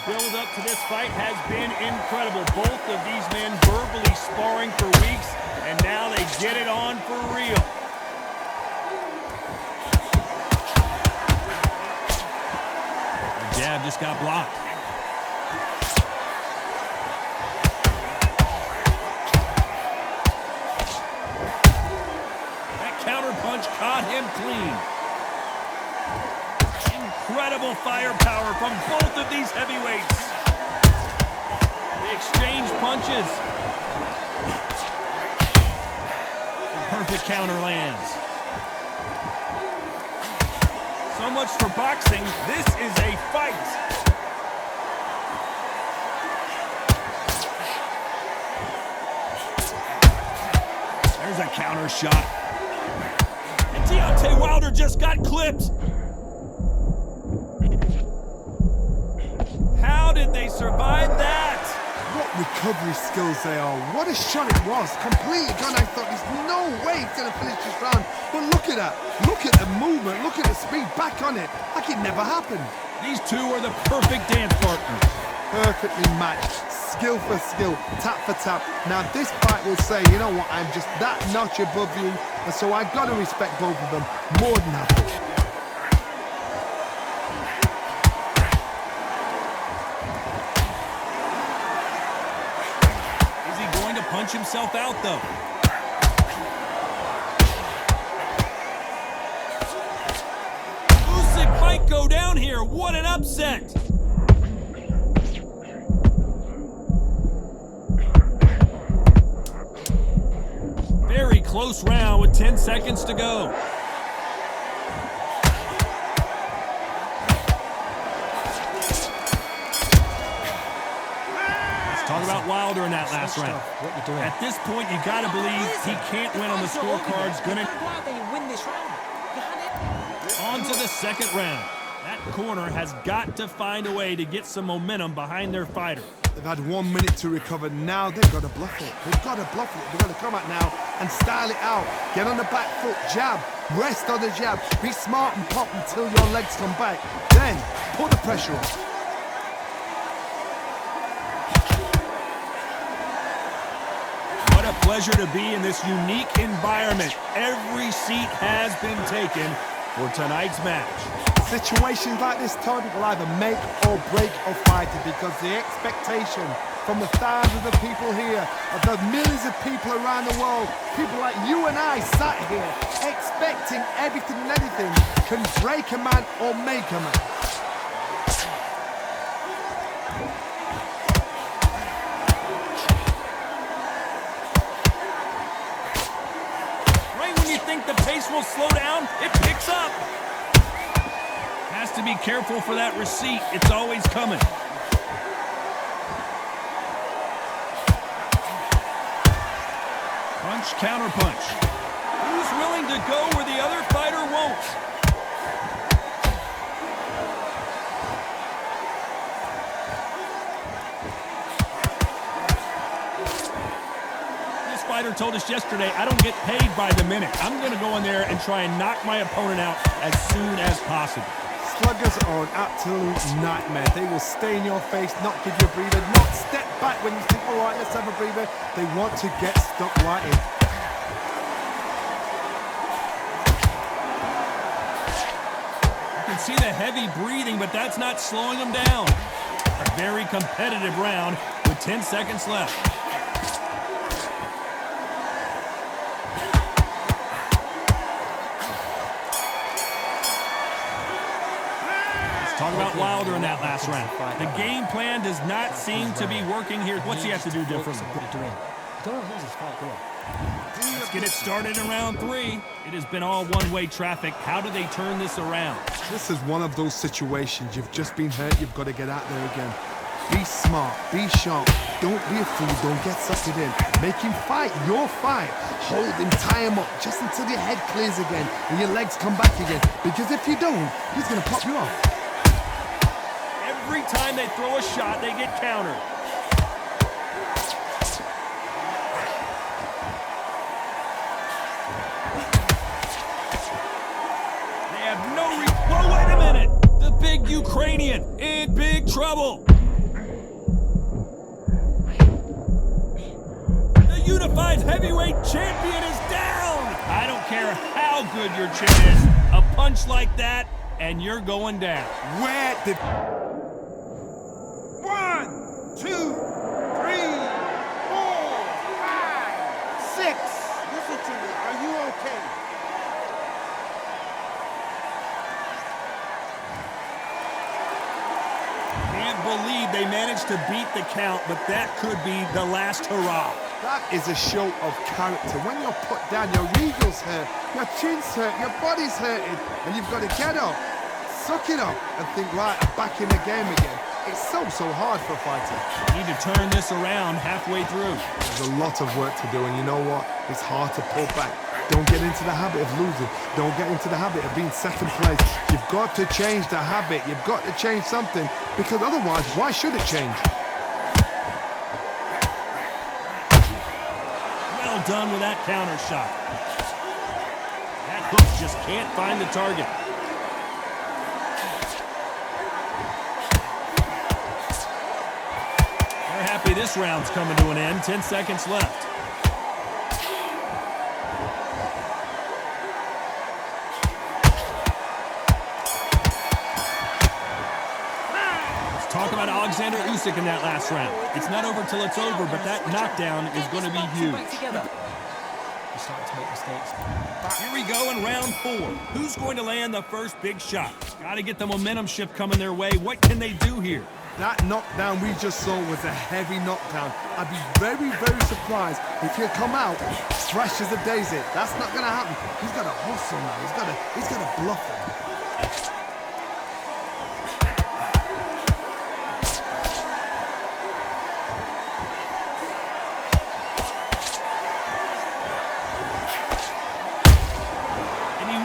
build-up to this fight has been incredible. Both of these men verbally sparring for weeks, and now they get it on for real. The jab just got blocked. That counter punch caught him clean. Incredible firepower from both of these heavyweights. They exchange punches. The perfect counter lands. So much for boxing. This is a fight. There's a counter shot. And Deontay Wilder just got clipped. How did they survive that? What recovery skills they are. What a shot it was. Completely gone. I thought there's no way he's going to finish this round. But look at that. Look at the movement. Look at the speed. Back on it. Like it never happened. These two are the perfect dance partners. Perfectly matched. Skill for skill. Tap for tap. Now this fight will say, you know what, I'm just that notch above you. And so I've got to respect both of them more than happy. Punch himself out, though. Usyk might go down here. What an upset! Very close round with 10 seconds to go. Talk about Wilder in that last round. What you doing? At this point, you gotta believe he can't win on the scorecards. Win this round. On to the second round. That corner has got to find a way to get some momentum behind their fighter. They've had 1 minute to recover. Now they've got to bluff it. They've got to bluff it. They've got to come out now and style it out. Get on the back foot, jab, rest on the jab. Be smart and pop until your legs come back. Then put the pressure on. Pleasure to be in this unique environment. Every seat has been taken for tonight's match. Situations like this, Tony, will either make or break a fighter because the expectation from the thousands of people here, of the millions of people around the world, people like you and I sat here expecting everything and anything can break a man or make a man. The pace will slow down, it picks up. Has to be careful for that receipt. It's always coming. Punch, counter punch. Who's willing to go where the other fighter won't? Fighter told us yesterday, I don't get paid by the minute. I'm going to go in there and try and knock my opponent out as soon as possible. Sluggers are an absolute nightmare. They will stay in your face, not give you a breather, not step back when you think, all right, let's have a breather. They want to get stuck right in. You can see the heavy breathing, but that's not slowing them down. A very competitive round with 10 seconds left. Talk about Wilder in that last round. The game plan does not seem to be working here. What's he have to do differently? Let's get it started in round 3. It has been all one-way traffic. How do they turn this around? This is one of those situations. You've just been hurt. You've got to get out there again. Be smart. Be sharp. Don't be a fool. Don't get sucked in. Make him fight your fight. Hold him, tie him up just until your head clears again and your legs come back again. Because if you don't, he's going to pop you off. Every time they throw a shot, they get countered. They have no whoa, wait a minute! The big Ukrainian in big trouble. unified heavyweight champion is down! I don't care how good your chin is. A punch like that, and you're going down. Where did... 1, 2, 3, 4, 5, 6. Listen to me. Are you okay? Can't believe they managed to beat the count, but that could be the last hurrah. That is a show of character. When you're put down, your eagle's hurt, your chin's hurt, your body's hurting, and you've got to get up, suck it up, and think, right, I'm back in the game again. It's so hard for a fighter. Need to turn this around halfway through. There's a lot of work to do, and you know what? It's hard to pull back. Don't get into the habit of losing. Don't get into the habit of being second place. You've got to change the habit. You've got to change something, because otherwise, why should it change? Well done with that counter shot. That hook just can't find the target. They're happy this round's coming to an end. 10 seconds left. Talk about Alexander Usyk in that last round. It's not over till it's over, but that knockdown is going to be huge. He's starting to make mistakes. Here we go in round 4. Who's going to land the first big shot? Got to get the momentum shift coming their way. What can they do here? That knockdown we just saw was a heavy knockdown. I'd be very surprised if he'll come out fresh as a daisy. That's not going to happen. He's got to hustle now. He's got to bluff him.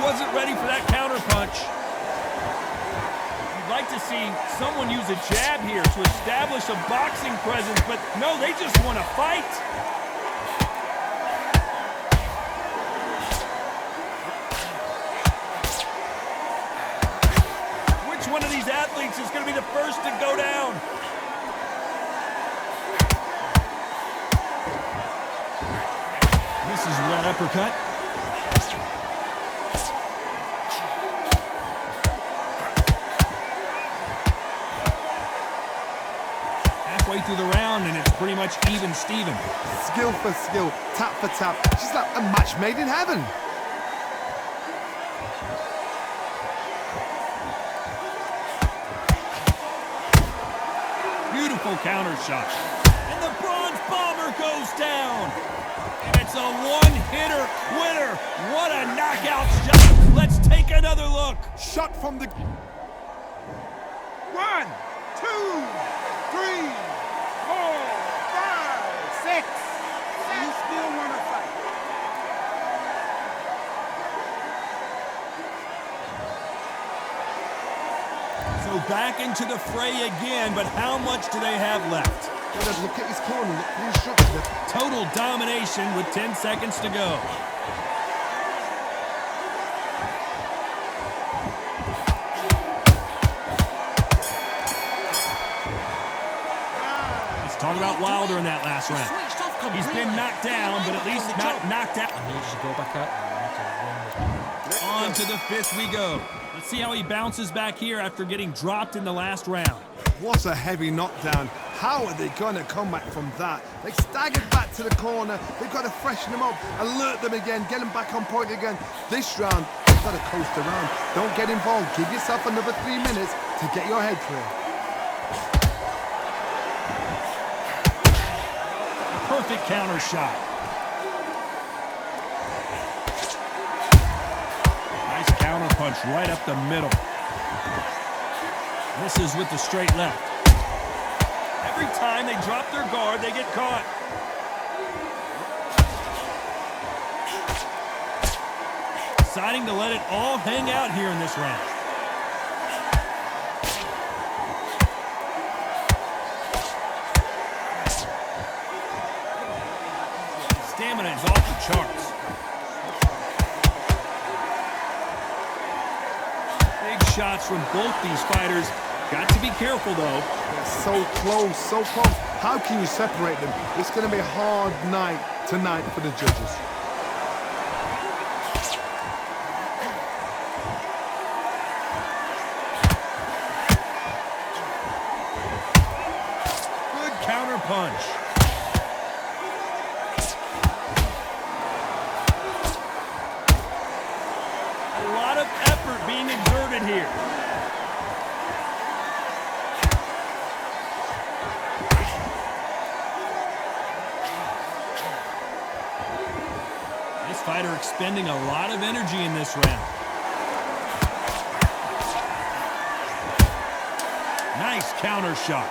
Wasn't ready for that counter punch. You'd like to see someone use a jab here to establish a boxing presence, but no, they just want to fight. Which one of these athletes is going to be the first to go down? This is one uppercut. Through the round, and it's pretty much even Steven. Skill for skill, tap for tap. She's like a match made in heaven. Beautiful counter shot. And the bronze bomber goes down. And it's a one-hitter winner. What a knockout shot. Let's take another look. Shot from the... 1, 2, 3, 4, 5, 6. You still want to fight? So back into the fray again, but how much do they have left? Look at his corner, look at his shoulder. Total domination with 10 seconds to go. Talk about Wilder in that last round. He's been knocked down, but at least not knocked out. And he just go back out. On to the 5th we go. Let's see how he bounces back here after getting dropped in the last round. What a heavy knockdown. How are they going to come back from that? They staggered back to the corner. They've got to freshen them up, alert them again, get them back on point again. This round, they've got to coast around. Don't get involved. Give yourself another 3 minutes to get your head clear. Perfect counter shot. Nice counter punch right up the middle. Misses with the straight left. Every time they drop their guard, they get caught. Deciding to let it all hang out here in this round. Stamina is off the charts. Big shots from both these fighters. Got to be careful, though. They're so close, so close. How can you separate them? It's going to be a hard night tonight for the judges. Good counter punch. A lot of effort being exerted here. This fighter expending a lot of energy in this round. Nice counter shot.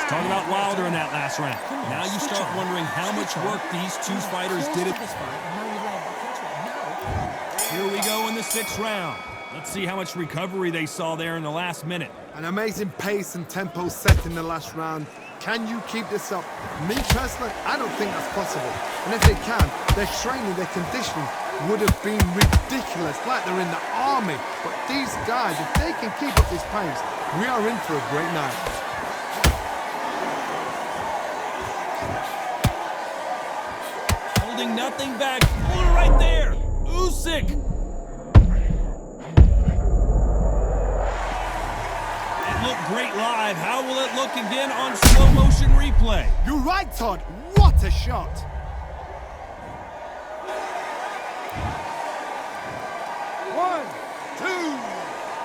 Talk about Wilder in that last round. Now you start wondering how much work these two fighters did at this fight. Here we go in the 6th round. Let's see how much recovery they saw there in the last minute. An amazing pace and tempo set in the last round. Can you keep this up? Me personally, I don't think that's possible. And if they can, their training, their conditioning would have been ridiculous, like they're in the army. But these guys, if they can keep up this pace, we are in for a great night. Holding nothing back. Pull it right there. Usyk. It looked great live. How will it look again on slow motion replay? You're right, Todd. What a shot. One, two,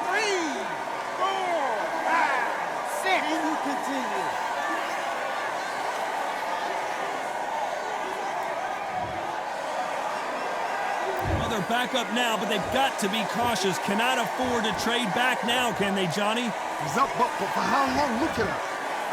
three, four, five, six. And you continue. Well, they're back up now, but they've got to be cautious. Cannot afford to trade back now, can they, Johnny? He's up, but for how long? Look at that.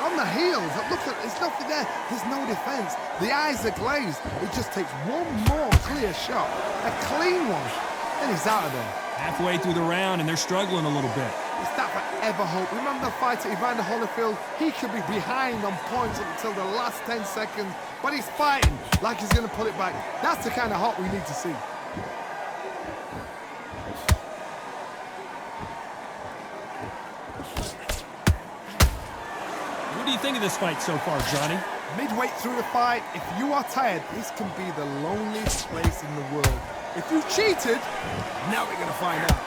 On the heels. Look at, there's nothing there. There's no defense. The eyes are glazed. It just takes one more clear shot. A clean one. And he's out of there. Halfway through the round, and they're struggling a little bit. Is that forever hope? Remember the fight at Evander Holyfield? He could be behind on points until the last 10 seconds, but he's fighting like he's going to pull it back. That's the kind of hope we need to see. What do you think of this fight so far, Johnny? Midway through the fight, if you are tired, this can be the loneliest place in the world. If you cheated, now we're going to find out.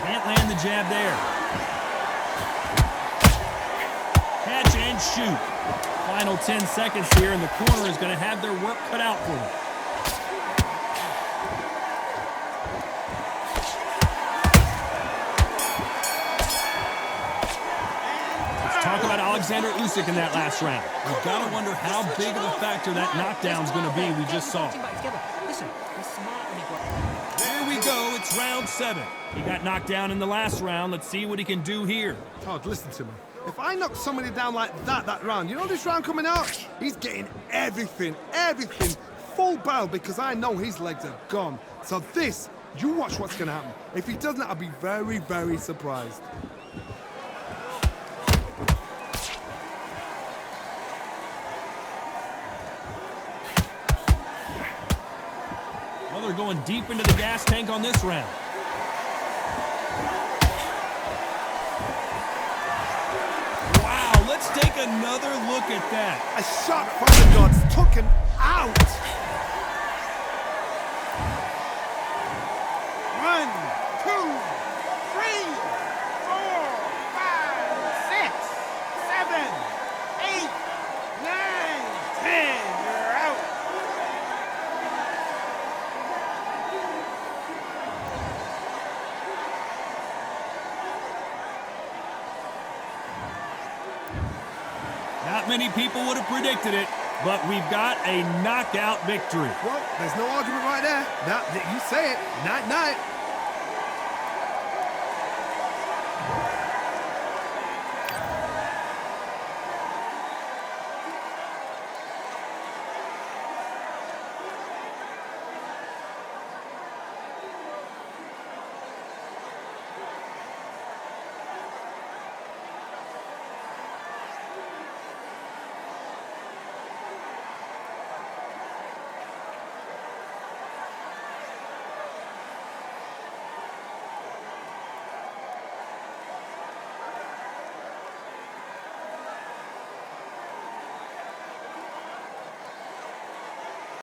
Can't land the jab there. Catch and shoot. Final 10 seconds here, and the corner is going to have their work cut out for them. Talk about Alexander Usyk in that last round. You've got to wonder how big of a factor that knockdown's going to be. We just saw. There we go. It's round 7. He got knocked down in the last round. Let's see what he can do here. Todd, listen to me. If I knock somebody down like that round, you know this round coming out? He's getting everything, full barrel, because I know his legs are gone. So this, you watch what's going to happen. If he doesn't, I'll be very, very surprised. Well, they're going deep into the gas tank on this round. Wow, let's take another look at that. A shot from the gods took him out. 1, 2, 3, 4, 5, 6, 7, 8, 9, 10. You're out. Not many people would have predicted it, but we've got a knockout victory. Well, there's no argument right there. Now, you say it. Night-night.